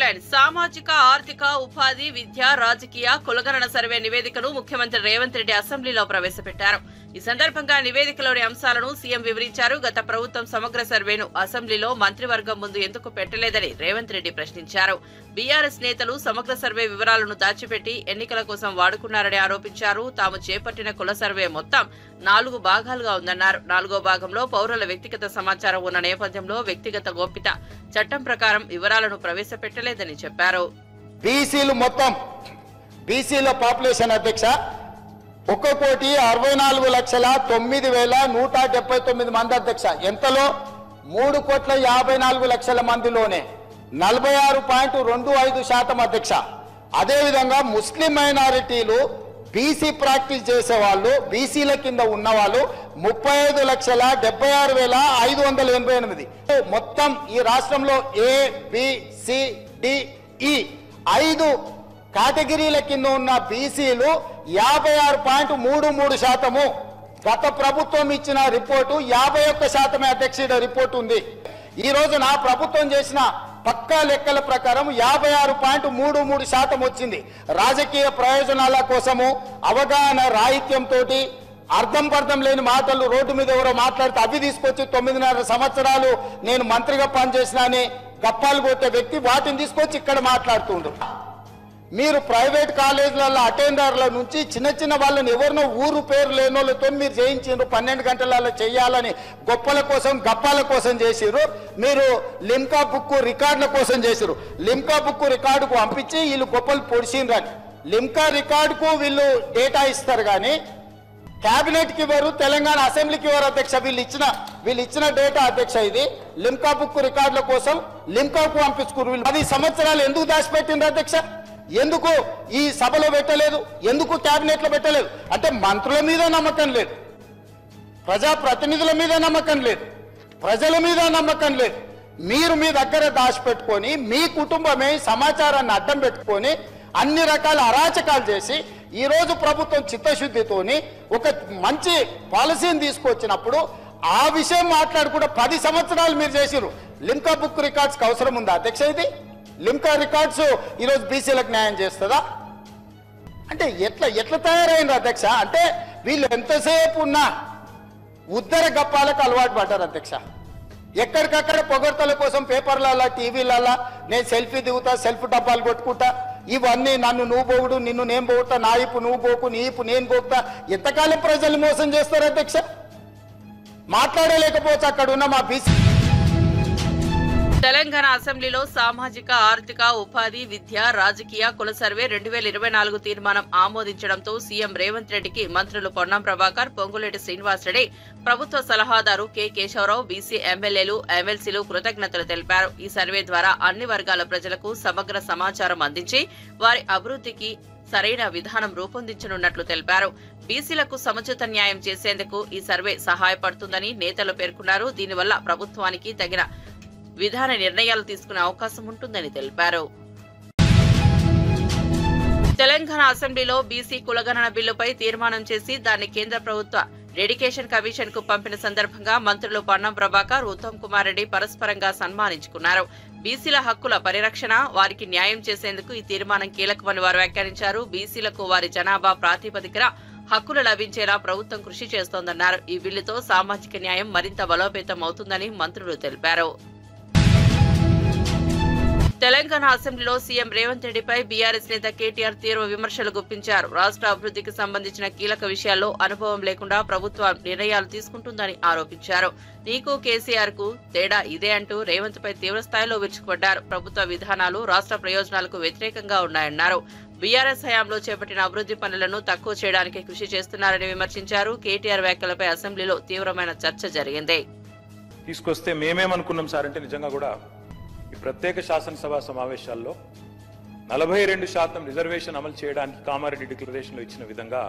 Headline సామాజిక ఆర్థిక ఉపాధి విద్య రాజకీయ కులగణన సర్వే నివేదికను ముఖ్యమంత్రి రేవంత్ రెడ్డి అసెంబ్లీలో ప్రవేశపెట్టారు. ఈ సందర్భంగా నివేదికలోని అంశాలను సీఎం వివరించారు. గత ప్రభుత్వం సమగ్ర సర్వేను అసెంబ్లీలో మంత్రివర్గం ముందు ఎందుకు పెట్టలేదని రేవంత్ రెడ్డి ప్రశ్నించారు. బీఆర్ఎస్ నేతలు సమగ్ర సర్వే వివరాలను దాచిపెట్టి ఎన్నికల కోసం వాడుకున్నారని ఆరోపించారు. తాము చేపట్టిన కుల సర్వే మొత్తం 4 భాగాలుగా ఉందన్నారు. 4వ భాగంలో పౌరుల వ్యక్తిగత సమాచారం ఉన్న నేపథ్యంలో వ్యక్తిగత గోప్యత చట్టం ప్రకారం వివరాలను ప్రవేశపెట్టలేదని చెప్పారు. బీసీలు మొత్తం బీసీల పాపులేషన్ అధ్యక్ష 1,64,09,179 మంది అధ్యక్ష. ఎంతలో 3,54,00,000 మందిలోనే 46.25% అధ్యక్ష. అదేవిధంగా ముస్లిం మైనారిటీలు బీసీ ప్రాక్టీస్ చేసే వాళ్ళు బీసీల కింద ఉన్న వాళ్ళు 35,76,588. మొత్తం ఈ రాష్ట్రంలో ABCDE 5 కేటగిరీల కింద ఉన్న బీసీలు 56.33%. గత ప్రభుత్వం ఇచ్చిన రిపోర్టు 51% అధ్యక్ష రిపోర్టు ఉంది. ఈ రోజు నా ప్రభుత్వం చేసిన పక్కా లెక్కల ప్రకారం 56.33% వచ్చింది. రాజకీయ ప్రయోజనాల కోసము అవగాహన రాహిత్యంతో అర్థం పర్థం లేని మాటలు రోడ్డు మీద ఎవరో మాట్లాడితే అవి తీసుకొచ్చి 9.5 సంవత్సరాలు నేను మంత్రిగా పనిచేసిన అని గప్పాలు కొట్టే వ్యక్తి వాటిని తీసుకొచ్చి ఇక్కడ మాట్లాడుతుండు. మీరు ప్రైవేట్ కాలేజీలలో అటెండర్ల నుంచి చిన్న చిన్న వాళ్ళని ఎవరినో ఊరు పేరు లేని వాళ్ళతో మీరు చేయించారు. 12 గంటలలో చేయాలని గొప్పల కోసం గప్పాల కోసం చేసిరు. మీరు లిమ్కా బుక్ రికార్డుల కోసం చేసిరు. లిమ్కా బుక్ రికార్డుకు పంపించి వీళ్ళు గొప్పలు పొడిచిండ్రని లిమ్కా రికార్డుకు వీళ్ళు డేటా ఇస్తారు కానీ క్యాబినెట్కి ఇవ్వరు, తెలంగాణ అసెంబ్లీకి ఇవ్వరు అధ్యక్ష. వీళ్ళు ఇచ్చిన డేటా అధ్యక్ష. ఇది లిమ్కా బుక్ రికార్డుల కోసం లిమ్కాకు పంపించుకున్నారు. వీళ్ళు 10 సంవత్సరాలు ఎందుకు దాచిపెట్టిండ్రు అధ్యక్ష? ఎందుకు ఈ సభలో పెట్టలేదు? ఎందుకు క్యాబినెట్లో పెట్టలేదు? అంటే మంత్రుల మీద నమ్మకం లేదు, ప్రజాప్రతినిధుల మీద నమ్మకం లేదు, ప్రజల మీద నమ్మకం లేదు. మీరు మీ దగ్గర దాచిపెట్టుకొని మీ కుటుంబమే సమాచారాన్ని అడ్డం పెట్టుకొని అన్ని రకాల అరాచకాలు చేసి ఈ రోజు ప్రభుత్వం చిత్తశుద్ధితోని ఒక మంచి పాలసీని తీసుకొచ్చినప్పుడు ఆ విషయం మాట్లాడుకుంటే 10 సంవత్సరాలు మీరు చేసిరు. లిమ్కా బుక్ రికార్డ్స్కి అవసరం ఉందా అధ్యక్ష? ఇది లిమ్కా రికార్డ్స్ ఈరోజు బీసీలకు న్యాయం చేస్తుందా? అంటే ఎట్లా తయారైంది అధ్యక్ష? అంటే వీళ్ళు ఎంతసేపు ఉన్నా ఉద్దర గప్పాలకు అలవాటు పడ్డారు అధ్యక్ష. ఎక్కడికక్కడ పొగడ్తల కోసం పేపర్లలో టీవీలలో నేను సెల్ఫీ దిగుతా, సెల్ఫ్ డబ్బాలు కొట్టుకుంటా, ఇవన్నీ నన్ను నువ్వు పోగుడు, నిన్ను నేను పోగుతా, నా ఇప్పు నువ్వు పోకు, నీ ఇప్పు నేను పోగుతా. ఎంతకాలం ప్రజలు మోసం చేస్తారు అధ్యక్ష? మాట్లాడలేకపోవచ్చు అక్కడ ఉన్న మా బీసీ. తెలంగాణ అసెంబ్లీలో సామాజిక ఆర్థిక ఉపాధి విద్య రాజకీయ కుల సర్వే 2024 తీర్మానం ఆమోదించడంతో సీఎం రేవంత్ రెడ్డికి మంత్రులు పొన్నం ప్రభాకర్, పొంగులేటి శ్రీనివాసరెడ్డి, ప్రభుత్వ సలహాదారు కె కేశవరావు, బీసీ ఎమ్మెల్యేలు ఎమ్మెల్సీలు కృతజ్ఞతలు తెలిపారు. ఈ సర్వే ద్వారా అన్ని వర్గాల ప్రజలకు సమగ్ర సమాచారం అందించి వారి అభివృద్ధికి సరైన విధానం రూపొందించనున్నట్లు తెలిపారు. బీసీలకు సముచిత న్యాయం చేసేందుకు ఈ సర్వే సహాయపడుతుందని నేతలు పేర్కొన్నారు. దీనివల్ల ప్రభుత్వానికి తగిన విధాన నిర్ణయాలు తీసుకునే అవకాశం ఉంటుందని తెలిపారు. తెలంగాణ అసెంబ్లీలో బీసీ కులగణన బిల్లుపై తీర్మానం చేసి దాన్ని కేంద్ర ప్రభుత్వ డెడికేషన్ కమిషన్ కు పంపిన సందర్భంగా మంత్రులు పొన్నం ప్రభాకర్, ఉత్తమ్ కుమార్ రెడ్డి పరస్పరంగా సన్మానించుకున్నారు. బీసీల హక్కుల పరిరక్షణ, వారికి న్యాయం చేసేందుకు ఈ తీర్మానం కీలకమని వారు వ్యాఖ్యానించారు. బీసీలకు వారి జనాభా ప్రాతిపదికన హక్కులు లభించేలా ప్రభుత్వం కృషి చేస్తోందన్నారు. ఈ బిల్లుతో సామాజిక న్యాయం మరింత బలోపేతం అవుతుందని మంత్రులు తెలిపారు. తెలంగాణ అసెంబ్లీలో సీఎం రేవంత్ రెడ్డిపై బీఆర్ఎస్ నేత కేటీఆర్ తీవ్ర విమర్శలు గుప్పించారు. రాష్ట్ర అభివృద్ధికి సంబంధించిన కీలక విషయాల్లో అనుభవం లేకుండా ప్రభుత్వం నిర్ణయాలు తీసుకుంటుందని ఆరోపించారు. నీకు కేసీఆర్ కు తేడా ఇదే అంటూ రేవంత్ పై తీవ్రస్థాయిలో విరుచుకుపడ్డారు. ప్రభుత్వ విధానాలు రాష్ట్ర ప్రయోజనాలకు వ్యతిరేకంగా ఉన్నాయన్నారు. బీఆర్ఎస్ హయాంలో చేపట్టిన అభివృద్ధి పనులను తక్కువ చేయడానికి కృషి చేస్తున్నారని విమర్శించారు. కేటీఆర్ వ్యాఖ్యలపై అసెంబ్లీలో తీవ్రమైన చర్చ జరిగింది. తీసుకొస్తే మేమేమనుకున్నాం సార్ అంటే నిజంగా కూడా ఈ ప్రత్యేక శాసనసభ సమావేశాల్లో 42% రిజర్వేషన్ అమలు చేయడానికి కామారెడ్డి డిక్లరేషన్లో ఇచ్చిన విధంగా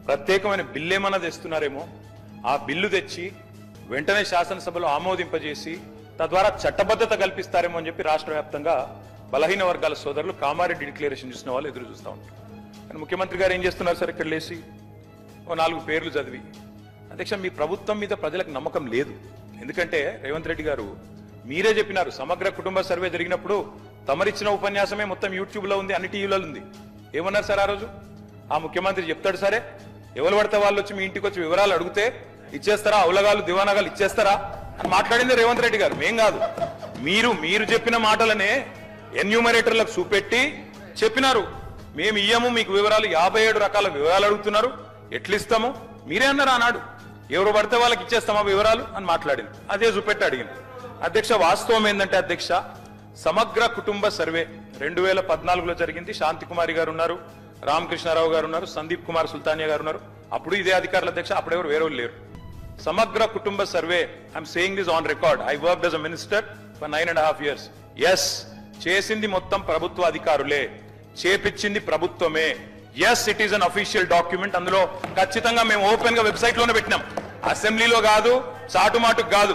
ప్రత్యేకమైన బిల్లు ఏమన్నా తెస్తున్నారేమో, ఆ బిల్లు తెచ్చి వెంటనే శాసనసభలో ఆమోదింపజేసి తద్వారా చట్టబద్ధత కల్పిస్తారేమో అని చెప్పి రాష్ట్ర వ్యాప్తంగా బలహీన వర్గాల సోదరులు కామారెడ్డి డిక్లరేషన్ చూసిన వాళ్ళు ఎదురు చూస్తూ ఉంటారు. కానీ ముఖ్యమంత్రి గారు ఏం చేస్తున్నారు సార్? ఇక్కడ లేచి 4 పేర్లు చదివి, అధ్యక్ష మీ ప్రభుత్వం మీద ప్రజలకు నమ్మకం లేదు. ఎందుకంటే రేవంత్ రెడ్డి గారు మీరే చెప్పినారు, సమగ్ర కుటుంబ సర్వే జరిగినప్పుడు తమరిచ్చిన ఉపన్యాసమే మొత్తం యూట్యూబ్లో ఉంది, అన్ని టీవీలలో ఉంది. ఏమన్నారు సార్ ఆ రోజు? ఆ ముఖ్యమంత్రి చెప్తాడు, సరే ఎవరు పడితే వాళ్ళు వచ్చి మీ ఇంటికి వచ్చి వివరాలు అడిగితే ఇచ్చేస్తారా, అవులగాలు దివానాగాలు ఇచ్చేస్తారా అని మాట్లాడింది రేవంత్ రెడ్డి గారు, మేం కాదు. మీరు చెప్పిన మాటలనే ఎన్యూమరేటర్లకు చూపెట్టి చెప్పినారు, మేము ఇయ్యము మీకు వివరాలు, 57 రకాల వివరాలు అడుగుతున్నారు, ఎట్లిస్తాము మీరే అన్నారు ఆనాడు. ఎవరు పడితే వాళ్ళకి ఇచ్చేస్తామా వివరాలు అని మాట్లాడింది, అదే చూపెట్టి అడిగింది. అధ్యక్ష, వాస్తవం ఏంటంటే అధ్యక్ష, సమగ్ర కుటుంబ సర్వే 2014లో జరిగింది. శాంతికుమారి గారు ఉన్నారు, రామకృష్ణారావు గారు ఉన్నారు, సందీప్ కుమార్ సుల్తానియా గారు ఉన్నారు. అప్పుడు ఇదే అధికారులు అధ్యక్ష, అప్పుడెవరు వేరే లేరు. Samagra Kutumba survey, I'm saying this on record, I worked as a minister for 9.5 years. Yes, చేసింది మొత్తం ప్రభుత్వ అధికారులే, చేపించింది ప్రభుత్వమే. Yes, it is an official document. అందులో ఖచ్చితంగా మేము ఓపెన్ గా వెబ్సైట్ లోనే పెట్టినాం, అసెంబ్లీలో కాదు, చాటుమాటుకు కాదు,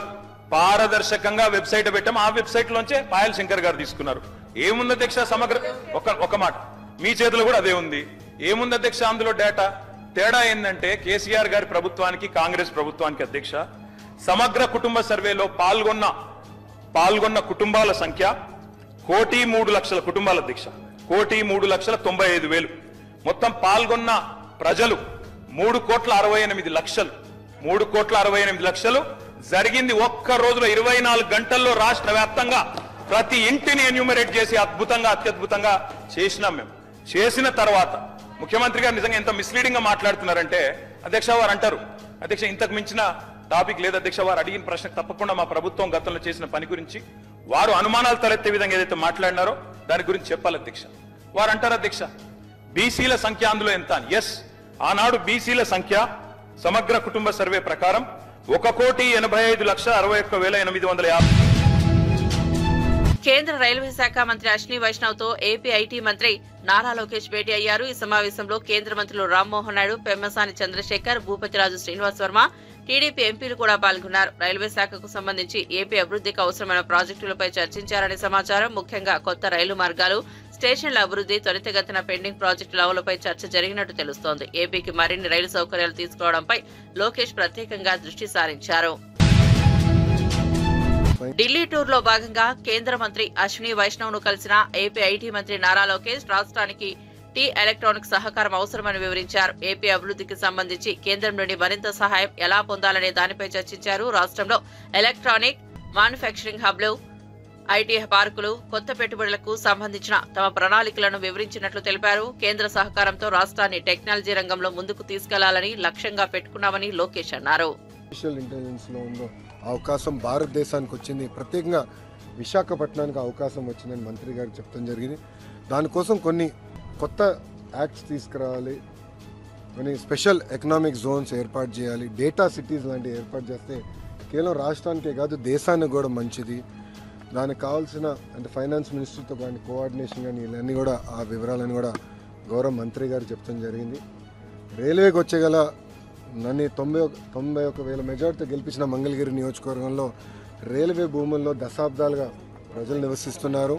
పారదర్శకంగా వెబ్సైట్ పెట్టాం. ఆ వెబ్సైట్ లోంచే పాయల్ శంకర్ గారు తీసుకున్నారు. ఏముంది అధ్యక్ష సమగ్ర, ఒక మాట, మీ చేతిలో కూడా అదే ఉంది. ఏముంది అధ్యక్ష అందులో డేటా? తేడా ఏంటంటే కేసీఆర్ గారి ప్రభుత్వానికి కాంగ్రెస్ ప్రభుత్వానికి అధ్యక్ష, సమగ్ర కుటుంబ సర్వేలో పాల్గొన్న కుటుంబాల సంఖ్య 1,03,00,000 కుటుంబాల అధ్యక్ష, 1,03,95,000. మొత్తం పాల్గొన్న ప్రజలు 3,68,00,000. 3,68,00,000 జరిగింది ఒక్క రోజులో, 24 గంటల్లో రాష్ట్ర వ్యాప్తంగా ప్రతి ఇంటిని ఎన్యూమరేట్ చేసి అత్యద్భుతంగా చేసినాం మేము. చేసిన తర్వాత ముఖ్యమంత్రి గారు నిజంగా ఎంత మిస్లీడింగ్ గా మాట్లాడుతున్నారంటే అధ్యక్ష, వారు అంటారు, అధ్యక్ష ఇంతకు మించిన టాపిక్ లేదు అధ్యక్ష, వారు అడిగిన ప్రశ్నకు తప్పకుండా మా ప్రభుత్వం గతంలో చేసిన పని గురించి వారు అనుమానాలు తలెత్తే విధంగా ఏదైతే మాట్లాడినారో దాని గురించి చెప్పాలి అధ్యక్ష. వారు అంటారు అధ్యక్ష, బీసీల సంఖ్య అందులో ఎంత అని. ఎస్, ఆనాడు బీసీల సంఖ్య సమగ్ర కుటుంబ సర్వే ప్రకారం 1,85,61,850. కేంద్ర రైల్వే శాఖ మంత్రి అశ్విని వైష్ణవ్ తో ఏపీ ఐటీ మంత్రి నారా లోకేష్ భేటీ అయ్యారు. ఈ సమావేశంలో కేంద్ర మంత్రులు రామ్మోహన్ నాయుడు, పెమ్మసాని చంద్రశేఖర్, భూపతిరాజు శ్రీనివాస్ వర్మ, టీడీపీ ఎంపీలు కూడా పాల్గొన్నారు. రైల్వే శాఖకు సంబంధించి ఏపీ అభివృద్ధికి అవసరమైన ప్రాజెక్టులపై చర్చించారని సమాచారం. ముఖ్యంగా కొత్త రైలు మార్గాలు, స్టేషన్ల అభివృద్ధి, త్వరితగతిన పెండింగ్ ప్రాజెక్టుల అమలుపై చర్చ జరిగినట్టు తెలుస్తోంది. ఏపీకి మరిన్ని రైలు సౌకర్యాలు తీసుకురావడంపై లోకేష్ ప్రత్యేకంగా దృష్టి సారించారు. ఢిల్లీ టూర్ లో భాగంగా కేంద్ర మంత్రి అశ్విని వైష్ణవ్ ను కలిసిన ఏపీ ఐటీ మంత్రి నారా లోకేష్ రాష్ట్రానికి టీ ఎలక్ట్రానిక్ సహకారం అవసరమని వివరించారు. ఏపీ అభివృద్ధికి సంబంధించి కేంద్రం నుండి మరింత సహాయం ఎలా పొందాలనే దానిపై చర్చించారు. రాష్ట్రంలో ఎలక్ట్రానిక్ మ్యానుఫ్యాక్చరింగ్ హబ్లు, ఐటీ పార్కులు, కొత్త పెట్టుబడులకు సంబంధించిన తమ ప్రణాళికలను వివరించినట్లు తెలిపారు. కేంద్ర సహకారంతో రాష్ట్రాన్ని టెక్నాలజీ రంగంలో ముందుకు తీసుకెళ్లాలని లక్ష్యంగా పెట్టుకున్నామని లోకేష్ అన్నారు. అవకాశం భారతదేశానికి వచ్చింది, ప్రత్యేకంగా విశాఖపట్నానికి అవకాశం వచ్చిందని మంత్రి గారు చెప్తాం జరిగింది. దానికోసం కొన్ని కొత్త యాక్ట్స్ తీసుకురావాలి, కొన్ని స్పెషల్ ఎకనామిక్ జోన్స్ ఏర్పాటు చేయాలి, డేటా సిటీస్ లాంటివి ఏర్పాటు చేస్తే కేవలం రాష్ట్రానికే కాదు దేశానికి కూడా మంచిది. దానికి కావాల్సిన అంటే ఫైనాన్స్ మినిస్టర్తో కానీ కోఆర్డినేషన్ కానీ ఇవన్నీ కూడా ఆ వివరాలను కూడా గౌరవ మంత్రి గారు చెప్తాం జరిగింది. రైల్వేకి వచ్చేగల నన్ను 91,000 మెజార్టీతో గెలిపించిన మంగళగిరి నియోజకవర్గంలో రైల్వే భూముల్లో దశాబ్దాలుగా ప్రజలు నివసిస్తున్నారు.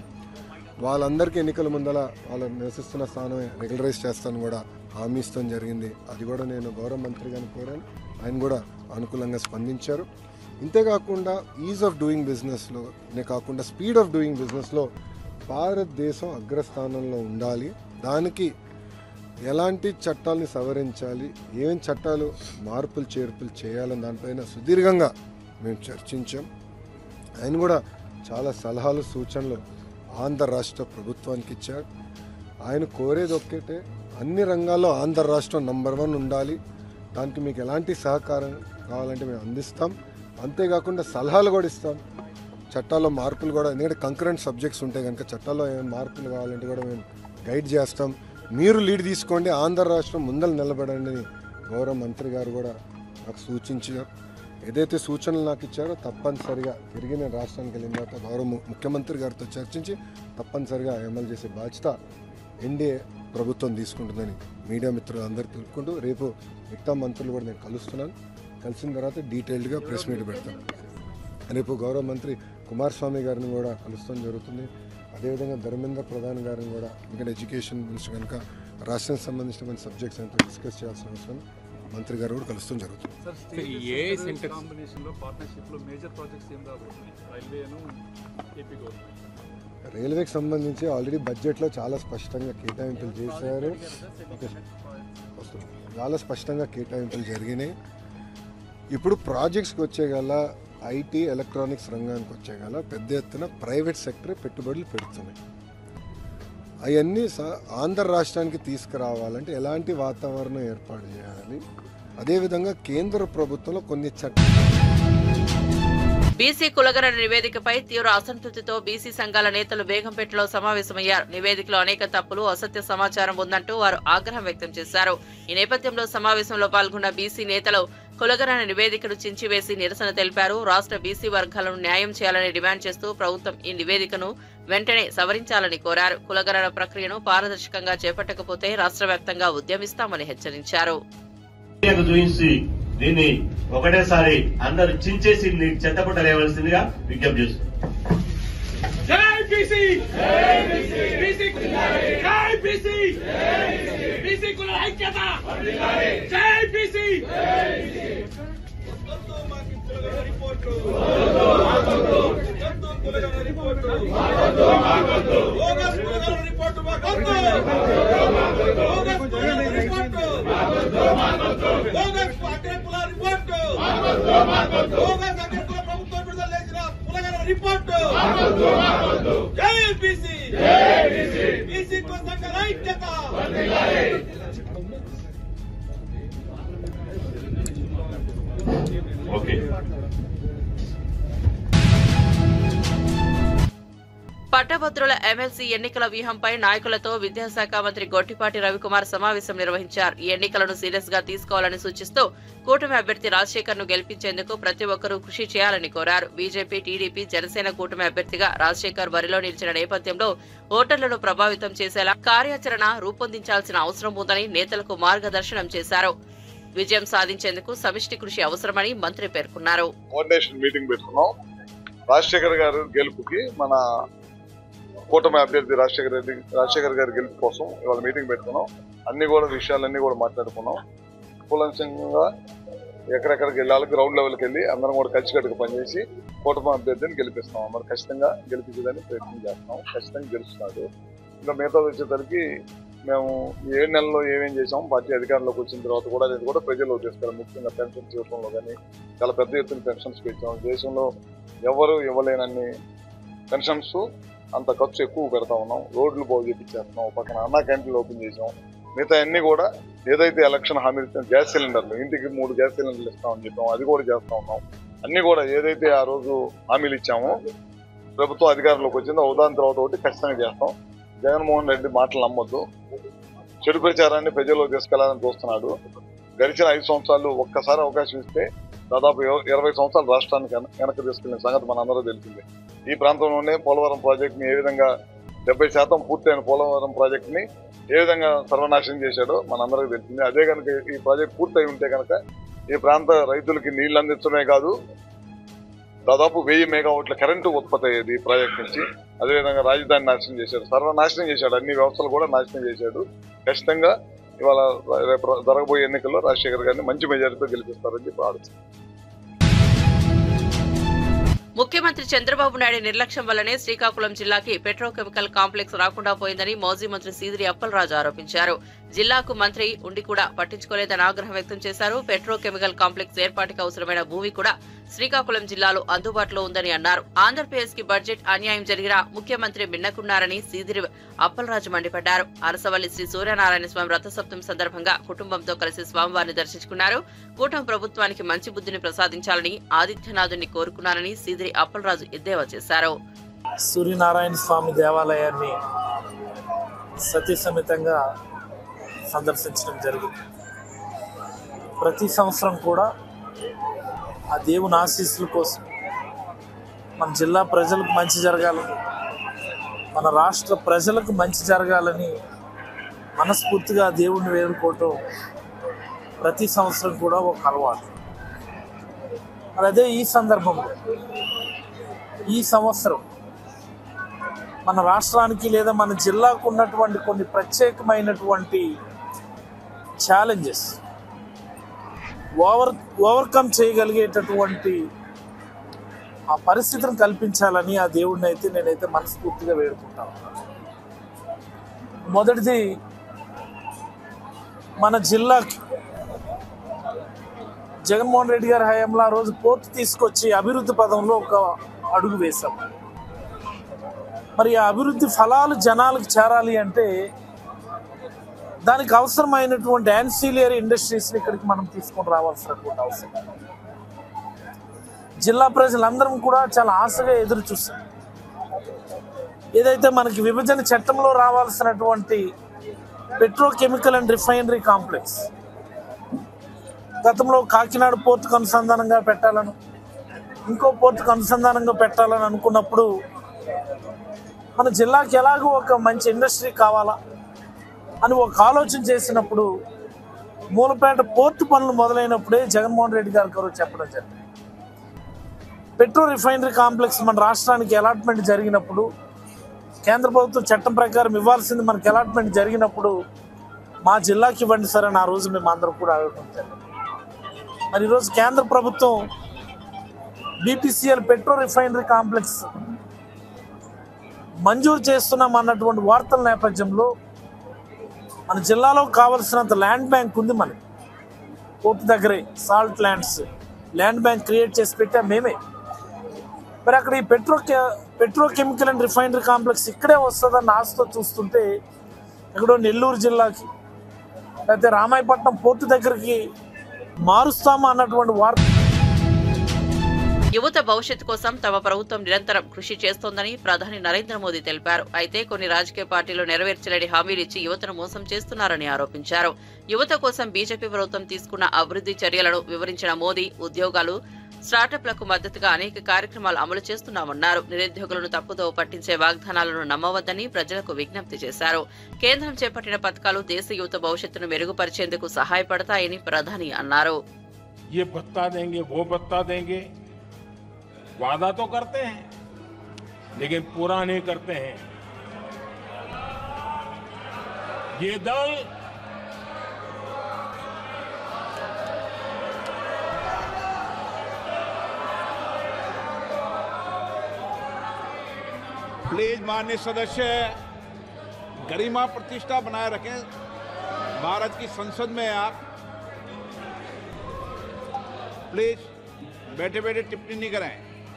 వాళ్ళందరికీ ఎన్నికల ముందల వాళ్ళు నివసిస్తున్న స్థానమే రెగ్యులరైజ్ చేస్తాను కూడా హామీ ఇస్తాం జరిగింది. అది కూడా నేను గౌరవ మంత్రి గారిని కోరాను, ఆయన కూడా అనుకూలంగా స్పందించారు. ఇంతేకాకుండా ఈజ్ ఆఫ్ డూయింగ్ బిజినెస్లోనే కాకుండా స్పీడ్ ఆఫ్ డూయింగ్ బిజినెస్లో భారతదేశం అగ్రస్థానంలో ఉండాలి. దానికి ఎలాంటి చట్టాలని సవరించాలి, ఏం చట్టాలు మార్పులు చేర్పులు చేయాలని దానిపైన సుదీర్ఘంగా మేము చర్చించాం. ఆయన కూడా చాలా సలహాలు సూచనలు ఆంధ్ర రాష్ట్ర ప్రభుత్వానికి ఇచ్చారు. ఆయన కోరేది ఒక్కటే, అన్ని రంగాల్లో ఆంధ్ర రాష్ట్రం నంబర్ 1 ఉండాలి. దానికి మీకు ఎలాంటి సహకారం కావాలంటే మేము అందిస్తాం. అంతేకాకుండా సలహాలు కూడా ఇస్తాం, చట్టాల్లో మార్పులు కూడా, ఎందుకంటే కంకరెంట్ సబ్జెక్ట్స్ ఉంటాయి కనుక చట్టాల్లో ఏమైనా మార్పులు కావాలంటే కూడా మేము గైడ్ చేస్తాం. మీరు లీడ్ తీసుకోండి, ఆంధ్ర రాష్ట్రం ముందర నిలబడండి అని గౌరవ మంత్రి గారు కూడా నాకు సూచించారు. ఏదైతే సూచనలు నాకు ఇచ్చారో తప్పనిసరిగా తిరిగి నేను రాష్ట్రానికి వెళ్ళిన తర్వాత గౌరవ ముఖ్యమంత్రి గారితో చర్చించి తప్పనిసరిగా అమలు చేసే బాధ్యత ఎన్డీఏ ప్రభుత్వం తీసుకుంటుందని మీడియా మిత్రులు అందరూ తెలుపుకుంటూ రేపు మిగతా మంత్రులు కూడా నేను కలుస్తున్నాను. కలిసిన తర్వాత డీటెయిల్డ్గా ప్రెస్ మీట్ పెడతాను. రేపు గౌరవ మంత్రి కుమారస్వామి గారిని కూడా కలుస్తాం జరుగుతుంది. అదేవిధంగా ధర్మేంద్ర ప్రధాన్ గారిని కూడా, ఎందుకంటే ఎడ్యుకేషన్ మినిస్టర్ కనుక రాష్ట్రానికి సంబంధించిన కొన్ని సబ్జెక్ట్స్ అంతా డిస్కస్ చేయాల్సిన అవసరం మంత్రి గారు కూడా కలుస్తాం జరుగుతుంది. రైల్వేకి సంబంధించి ఆల్రెడీ బడ్జెట్లో చాలా స్పష్టంగా కేటాయింపులు చేశారు, చాలా స్పష్టంగా కేటాయింపులు జరిగినాయి. ఇప్పుడు ప్రాజెక్ట్స్కి వచ్చేగల ఐటీ ఎలక్ట్రానిక్స్ రంగానికి వచ్చేగల పెద్ద ఎత్తున ప్రైవేట్ సెక్టర్ పెట్టుబడులు పెడుతున్నాయి. అవన్నీ ఆంధ్ర రాష్ట్రానికి తీసుకురావాలంటే ఎలాంటి వాతావరణం ఏర్పాటు చేయాలి, అదేవిధంగా కేంద్ర ప్రభుత్వంలో కొన్ని బీసీ కులగణన నివేదికపై తీవ్ర అసంతృప్తితో బీసీ సంఘాల నేతలు బేగంపేటలో సమావేశమయ్యారు. నివేదికలో అనేక తప్పులు, అసత్య సమాచారం ఉందంటూ వారు ఆగ్రహం వ్యక్తం చేశారు. ఈ నేపథ్యంలో సమావేశంలో పాల్గొన్న బీసీ నేతలు కులగణన నివేదికను చించివేసి నిరసన తెలిపారు. రాష్ట్ర బీసీ వర్గాలను న్యాయం చేయాలని డిమాండ్ చేస్తూ ప్రభుత్వం ఈ నివేదికను వెంటనే సవరించాలని కోరారు. కులగణన ప్రక్రియను పారదర్శకంగా చేపట్టకపోతే రాష్ట్ర వ్యాప్తంగా ఉద్యమిస్తామని హెచ్చరించారు. దీన్ని ఒకటేసారి అందరూ చించేసి చెత్తపుట్ట లేవలసిందిగా విజ్ఞప్తి చేస్తున్నాం. పట్టభద్రుల ఎమ్మెల్సీ ఎన్నికల వ్యూహంపై నాయకులతో విద్యాశాఖ మంత్రి గొట్టిపాటి రవికుమార్ సమావేశం నిర్వహించారు. ఈ ఎన్నికలను సీరియస్ గా తీసుకోవాలని సూచిస్తూ కూటమి అభ్యర్థి రాజశేఖర్ ను గెలిపించేందుకు ప్రతి ఒక్కరూ కృషి చేయాలని కోరారు. బీజేపీ, టీడీపీ, జనసేన కూటమి అభ్యర్థిగా రాజశేఖర్ బరిలో నిలిచిన నేపథ్యంలో ఓటర్లను ప్రభావితం చేసేలా కార్యాచరణ రూపొందించాల్సిన అవసరం ఉందని నేతలకు మార్గదర్శనం చేశారు. విజయం సాధించేందుకు సమిష్టి కృషి అవసరమని మంత్రి పేర్కొన్నారు. రాజశేఖర్ గారు గెలుపుకి మన కూటమి అభ్యర్థి రాజశేఖర్ గారి గెలుపు కోసం ఇవాళ మీటింగ్ పెట్టుకున్నాం. విషయాలన్నీ కూడా మాట్లాడుకున్నాం. కూలంకంగా ఎక్కడెక్కడికి వెళ్ళాలి, గ్రౌండ్ లెవెల్కి వెళ్ళి అందరం కూడా కలిసికట్టుగా పనిచేసి కూటమి అభ్యర్థిని గెలిపిస్తాం. మరి ఖచ్చితంగా గెలిపించడానికి ప్రయత్నం చేస్తున్నాం. ఖచ్చితంగా గెలుస్తున్నాడు. ఇంకా మిగతా వచ్చేసరికి మేము 7 నెలల్లో ఏమేం చేసాం, పార్టీ అధికారంలోకి వచ్చిన తర్వాత కూడా అది కూడా ప్రజల్లో తీసుకెళ్ళాం. ముఖ్యంగా పెన్షన్స్ ఇవ్వడంలో కానీ చాలా పెద్ద ఎత్తున పెన్షన్స్ పెంచాం. దేశంలో ఎవరు ఇవ్వలేనన్ని పెన్షన్స్, అంత ఖర్చు ఎక్కువ పెడతా ఉన్నాం. రోడ్లు బాగు చేపించేస్తున్నాం. పక్కన అన్నా క్యాంటీన్లు ఓపెన్ చేసాం. మిగతా అన్ని కూడా ఏదైతే ఎలక్షన్ హామీలు ఇచ్చాం, గ్యాస్ సిలిండర్లు ఇంటికి 3 గ్యాస్ సిలిండర్లు ఇస్తామని చెప్పాం, అది కూడా చేస్తా ఉన్నాం. అన్ని కూడా ఏదైతే ఆ రోజు హామీలు ఇచ్చామో ప్రభుత్వం అధికారంలోకి వచ్చిందో ఉదాహరణ తర్వాత ఒకటి ఖచ్చితంగా చేస్తాం. జగన్మోహన్ రెడ్డి మాటలు నమ్మొద్దు. చెడు ప్రచారాన్ని ప్రజల్లో తీసుకెళ్లాలని చూస్తున్నాడు. గడిచిన 5 సంవత్సరాలు ఒక్కసారి అవకాశం ఇస్తే దాదాపు 20 సంవత్సరాలు రాష్ట్రానికి వెనక్కి తీసుకెళ్లిన సంగతి మనందరూ తెలిసిందే. ఈ ప్రాంతంలోనే పోలవరం ప్రాజెక్టుని ఏ విధంగా 70% పూర్తయిన పోలవరం ప్రాజెక్టుని ఏ విధంగా సర్వనాశనం చేశాడో మనందరికీ తెలిసింది. అదే కనుక ఈ ప్రాజెక్ట్ పూర్తయి ఉంటే కనుక ఈ ప్రాంత రైతులకి నీళ్లు అందించడమే కాదు, దాదాపు 1000 మెగావాట్ల కరెంటు ఉత్పత్తి అయ్యేది ఈ ప్రాజెక్ట్ నుంచి. అదేవిధంగా రాజధాని నాశనం చేశాడు, సర్వనాశనం చేశాడు, అన్ని వ్యవస్థలు కూడా నాశనం చేశాడు. ఖచ్చితంగా ఇవాళ రేపు జరగబోయే ఎన్నికల్లో రాజశేఖర్ గారిని మంచి మెజారిటీతో గెలిపిస్తారని చెప్పి ఆలోచిస్తారు. ముఖ్యమంత్రి చంద్రబాబు నాయుడు నిర్లక్ష్యం వల్లనే శ్రీకాకుళం జిల్లాకి పెట్రోకెమికల్ కాంప్లెక్స్ రాకుండా పోయిందని మాజీ మంత్రి సీదిరి అప్పలరాజు ఆరోపించారు. జిల్లాకు మంత్రి ఉండి కూడా పట్టించుకోలేదని ఆగ్రహం వ్యక్తం చేశారు. పెట్రోకెమికల్ కాంప్లెక్స్ ఏర్పాటుకు అవసరమైన భూమి కూడా శ్రీకాకుళం జిల్లాలో అందుబాటులో ఉందని అన్నారు. ఆంధ్రప్రదేశ్ కి బడ్జెట్ అన్యాయం జరిగినా ముఖ్యమంత్రి మిన్నకున్నారని సీదిరి అప్పలరాజు మండిపడ్డారు. అరసవల్లి శ్రీ సూర్యనారాయణ స్వామి రథసప్తమి సందర్భంగా కుటుంబంతో కలిసి స్వామివారిని దర్శించుకున్నారు. కూటమి ప్రభుత్వానికి మంచి బుద్ధిని ప్రసాదించాలని ఆదిత్యనాథుని కోరుకున్నారని సీదిరి అప్పలరాజు ఎద్దేవా చేశారు. సూర్యనారాయణ స్వామి దేవాలయాన్ని సతీ సమేతంగా సందర్శించడం జరిగింది. ప్రతి సంవత్సరం కూడా ఆ దేవుని ఆశీస్సుల కోసం మన జిల్లా ప్రజలకు మంచి జరగాలని, మన రాష్ట్ర ప్రజలకు మంచి జరగాలని మనస్ఫూర్తిగా దేవుణ్ణి వేడుకోవటం ప్రతి సంవత్సరం కూడా ఒక అలవాటు. మరి అదే ఈ సందర్భంలో ఈ సంవత్సరం మన రాష్ట్రానికి లేదా మన జిల్లాకు ఉన్నటువంటి కొన్ని ప్రత్యేకమైనటువంటి ఛాలెంజెస్ ఓవర్కమ్ చేయగలిగేటటువంటి ఆ పరిస్థితిని కల్పించాలని ఆ దేవుడిని అయితే నేనైతే మనస్ఫూర్తిగా వేడుకుంటాను. మొదటిది, మన జిల్లాకి జగన్మోహన్ రెడ్డి గారి హయాంలో ఆ రోజు పోర్టు తీసుకొచ్చి అభివృద్ధి పదంలో ఒక అడుగు వేశాం. మరి ఆ అభివృద్ధి ఫలాలు జనాలకు చేరాలి అంటే దానికి అవసరమైనటువంటి యాన్సిలియరీ ఇండస్ట్రీస్ని ఇక్కడికి మనం తీసుకొని రావాల్సినటువంటి అవసరం. జిల్లా ప్రజలందరం కూడా చాలా ఆశగా ఎదురు చూస్తారు. ఏదైతే మనకి విభజన చట్టంలో రావాల్సినటువంటి పెట్రోకెమికల్ అండ్ రిఫైనరీ కాంప్లెక్స్ గతంలో కాకినాడ పోర్టుకు అనుసంధానంగా పెట్టాలను, ఇంకో పోర్టుకు అనుసంధానంగా పెట్టాలని అనుకున్నప్పుడు మన జిల్లాకి ఎలాగో ఒక మంచి ఇండస్ట్రీ కావాలా అని ఒక ఆలోచన చేసినప్పుడు మూలపేట పోర్టు పనులు మొదలైనప్పుడే జగన్మోహన్ రెడ్డి గారు చెప్పడం జరిగింది. పెట్రో రిఫైనరీ కాంప్లెక్స్ మన రాష్ట్రానికి అలాట్మెంట్ జరిగినప్పుడు, కేంద్ర ప్రభుత్వం చట్టం ప్రకారం ఇవ్వాల్సింది మనకి అలాట్మెంట్ జరిగినప్పుడు మా జిల్లాకి ఇవ్వండి సార్ అని ఆ రోజు మేము అందరం కూడా అడగడం జరిగింది. మరి ఈరోజు కేంద్ర ప్రభుత్వం బీపీసీఎల్ పెట్రో రిఫైనరీ కాంప్లెక్స్ మంజూరు చేస్తున్నాం అన్నటువంటి వార్తల నేపథ్యంలో మన జిల్లాలో కావలసినంత ల్యాండ్ బ్యాంక్ ఉంది. మనకి పోర్టు దగ్గరే సాల్ట్ ల్యాండ్ బ్యాంక్ క్రియేట్ చేసి పెట్టాం మేమే. మరి అక్కడ ఈ పెట్రోకెమికల్ అండ్ రిఫైనరీ కాంప్లెక్స్ ఇక్కడే వస్తుందన్న ఆశతో చూస్తుంటే ఎక్కడో నెల్లూరు జిల్లాకి లేకపోతే రామాయపట్నం పోర్టు దగ్గరికి మారుస్తామా అన్నటువంటి వార్త. యువత భవిష్యత్తు కోసం తమ ప్రభుత్వం నిరంతరం కృషి చేస్తోందని ప్రధాని నరేంద్ర మోదీ తెలిపారు. అయితే కొన్ని రాజకీయ పార్టీలు నెరవేర్చలేని హామీలిచ్చి యువతను మోసం చేస్తున్నారని ఆరోపించారు. యువత కోసం బీజేపీ ప్రభుత్వం తీసుకున్న అభివృద్ధి చర్యలను వివరించిన మోదీ ఉద్యోగాలు, స్టార్టప్లకు మద్దతుగా అనేక కార్యక్రమాలు అమలు చేస్తున్నామన్నారు. నిరుద్యోగులను తప్పుదోవ పట్టించే వాగ్దానాలను నమ్మవద్దని ప్రజలకు విజ్ఞప్తి చేశారు. కేంద్రం చేపట్టిన పథకాలు దేశ యువత భవిష్యత్తును మెరుగుపరిచేందుకు సహాయపడతాయని ప్రధాని అన్నారు. वादा तो करते हैं लेकिन पूरा नहीं करते हैं। ये दल प्लीज माननीय सदस्य गरिमा प्रतिष्ठा बनाए रखें। भारत की संसद में आप प्लीज बैठे बैठे टिप्पणी नहीं करें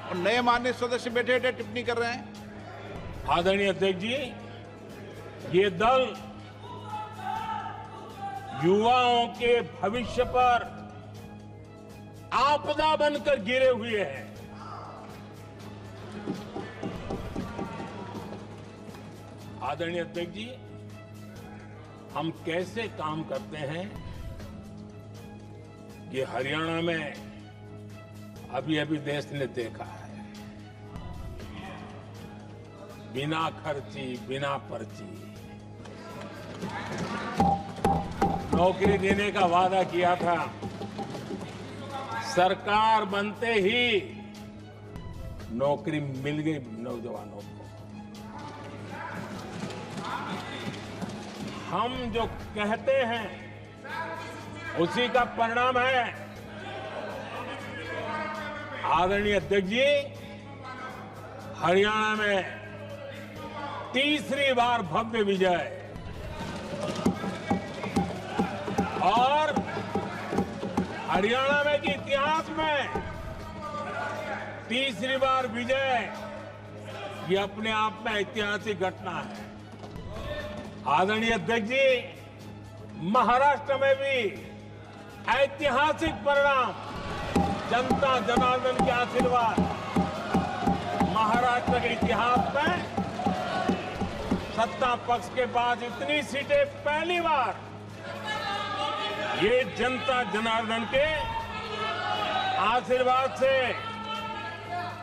और नए माननीय सदस्य बैठे बैठे टिप्पणी कर रहे हैं। आदरणीय अध्यक्ष जी, ये दल युवाओं के भविष्य पर आपदा बनकर गिरे हुए हैं। आदरणीय अध्यक्ष जी, हम कैसे काम करते हैं ये हरियाणा में अभी देश ने देखा है। बिना खर्ची बिना पर्ची नौकरी देने का वादा किया था। सरकार बनते ही नौकरी मिल गई नौजवानों को। हम जो कहते हैं उसी का परिणाम है। आदरणीय अध्यक्ष जी, हरियाणा में तीसरी बार भव्य विजय और हरियाणा में के इतिहास में तीसरी बार विजय, ये अपने आप में ऐतिहासिक घटना है। आदरणीय अध्यक्ष जी, महाराष्ट्र में भी ऐतिहासिक परिणाम, जनता जनार्दन के आशीर्वाद। महाराष्ट्र के इतिहास में सत्ता पक्ष के पास इतनी सीटें पहली बार ये जनता जनार्दन के आशीर्वाद से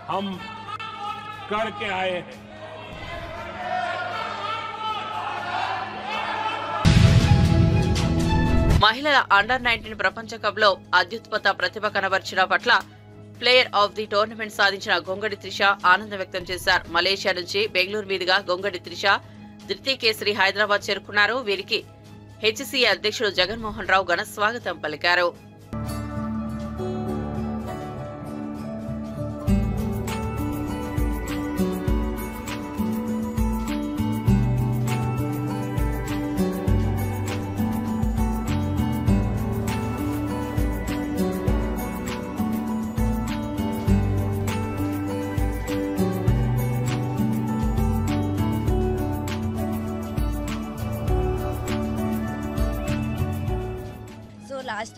हम करके आए हैं। మహిళల అండర్-19 ప్రపంచ కప్ లో అత్యుత్పత ప్రతిభ కనబర్చిన పట్ల ప్లేయర్ ఆఫ్ ది టోర్నమెంట్ సాధించిన గొంగడి త్రిష ఆనందం వ్యక్తం చేశారు. మలేషియా నుంచి బెంగళూరు మీదుగా గొంగడి త్రిష ద్వితీయ కేసరి హైదరాబాద్ చేరుకున్నారు. వీరికి హెచ్సీఏ అధ్యక్షుడు జగన్మోహన్ రావు ఘన స్వాగతం పలికారు.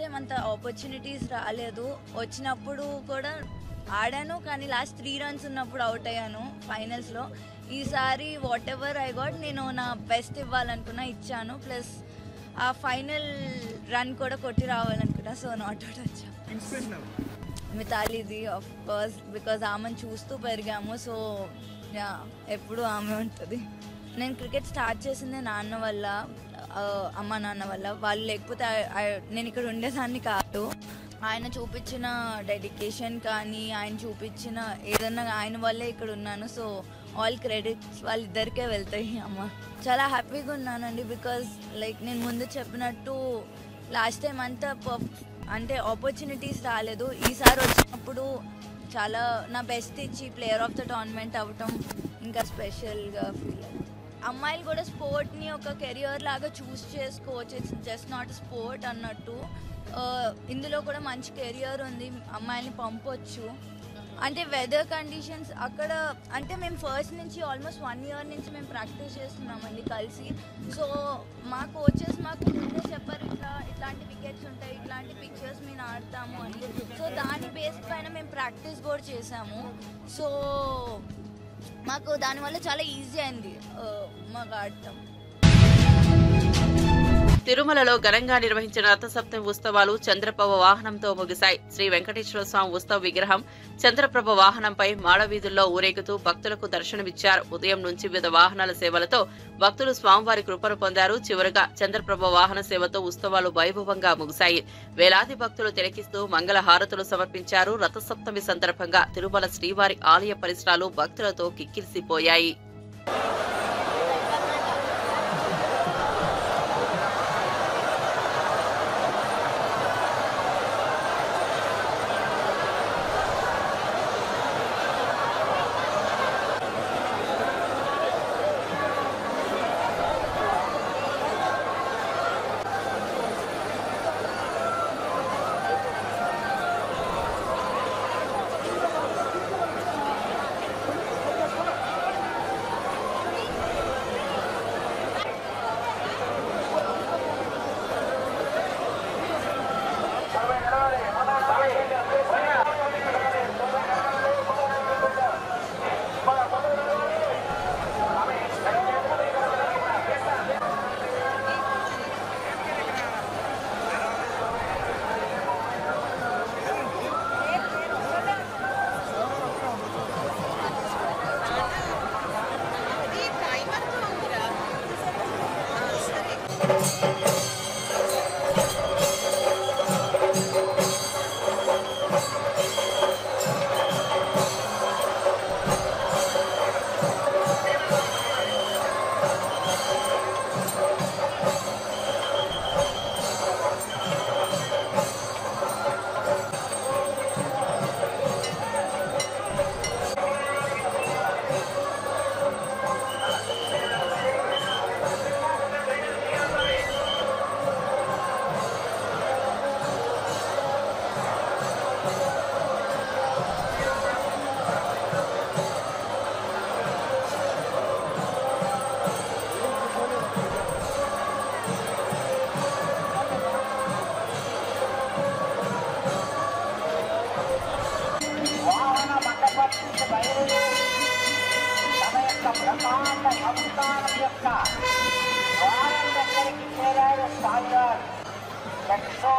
టైం అంత ఆపర్చునిటీస్ రాలేదు. వచ్చినప్పుడు కూడా ఆడాను, కానీ లాస్ట్ 3 runs ఉన్నప్పుడు అవుట్ అయ్యాను ఫైనల్స్లో. ఈసారి వాట్ ఎవర్ ఐ గాట్, నేను నా బెస్ట్ ఇవ్వాలనుకున్నా, ఇచ్చాను. ప్లస్ ఆ ఫైనల్ రన్ కూడా కొట్టి రావాలనుకున్నా. సో నాట్ అవుట్ వచ్చాను. మితాలీది ఆఫ్ కోర్స్, బికాజ్ ఆమెను చూస్తూ పెరిగాము. సో యా, ఎప్పుడు ఆమె ఉంటుంది. నేను క్రికెట్ స్టార్ట్ చేసింది నాన్న వల్ల, అమ్మ నాన్న వల్ల. వాళ్ళు లేకపోతే నేను ఇక్కడ ఉండేదాన్ని కాదు. ఆయన చూపించిన డెడికేషన్ కానీ, ఆయన చూపించిన ఏదన్నా ఆయన వల్లే ఇక్కడ ఉన్నాను. సో ఆల్ క్రెడిట్స్ వాళ్ళిద్దరికే వెళ్తాయి. అమ్మ చాలా హ్యాపీగా ఉన్నానండి, బికాజ్ లైక్ నేను ముందు చెప్పినట్టు లాస్ట్ టైం అంతా అంటే ఆపర్చునిటీస్ రాలేదు. ఈసారి వచ్చినప్పుడు చాలా నా బెస్ట్ ఇచ్చి ప్లేయర్ ఆఫ్ ద టోర్నమెంట్ అవ్వటం ఇంకా స్పెషల్గా ఫీల్ అవుతుంది. అమ్మాయిలు కూడా స్పోర్ట్ని ఒక కెరియర్ లాగా చూస్ చేసుకోవచ్చు. ఇట్స్ జస్ట్ నాట్ స్పోర్ట్ అన్నట్టు. ఇందులో కూడా మంచి కెరియర్ ఉంది, అమ్మాయిల్ని పంపొచ్చు. అంటే వెదర్ కండిషన్స్ అక్కడ, అంటే మేము ఫస్ట్ నుంచి ఆల్మోస్ట్ 1 year నుంచి మేము ప్రాక్టీస్ చేస్తున్నామండి కలిసి. సో మా కోచెస్ మాకు ముందే చెప్పారు, ఇట్లాంటి వికెట్స్ ఉంటాయి, ఇట్లాంటి పిక్చర్స్ మేము ఆడతాము అని. సో దాని బేస్ పైన మేము ప్రాక్టీస్ కూడా చేసాము. సో మాకు దానివల్ల చాలా ఈజీ అయింది మాకు ఆడటం. తిరుమలలో ఘనంగా నిర్వహించిన రథసప్తమి ఉత్సవాలు చంద్రప్రభ వాహనంతో ముగిశాయి. శ్రీ వెంకటేశ్వర స్వామి ఉత్సవ విగ్రహం చంద్రప్రభ వాహనంపై మాడవీధుల్లో ఊరేగుతూ భక్తులకు దర్శనమిచ్చారు. ఉదయం నుంచి వివిధ వాహనాల సేవలతో భక్తులు స్వామివారి కృపను పొందారు. చివరగా చంద్రప్రభ వాహన సేవతో ఉత్సవాలు వైభవంగా ముగిశాయి. వేలాది భక్తులు తిలకిస్తూ మంగళ హారతులు సమర్పించారు. రథసప్తమి సందర్భంగా తిరుమల శ్రీవారి ఆలయ పరిసరాలు భక్తులతో కిక్కిరిసిపోయాయి. Let's go.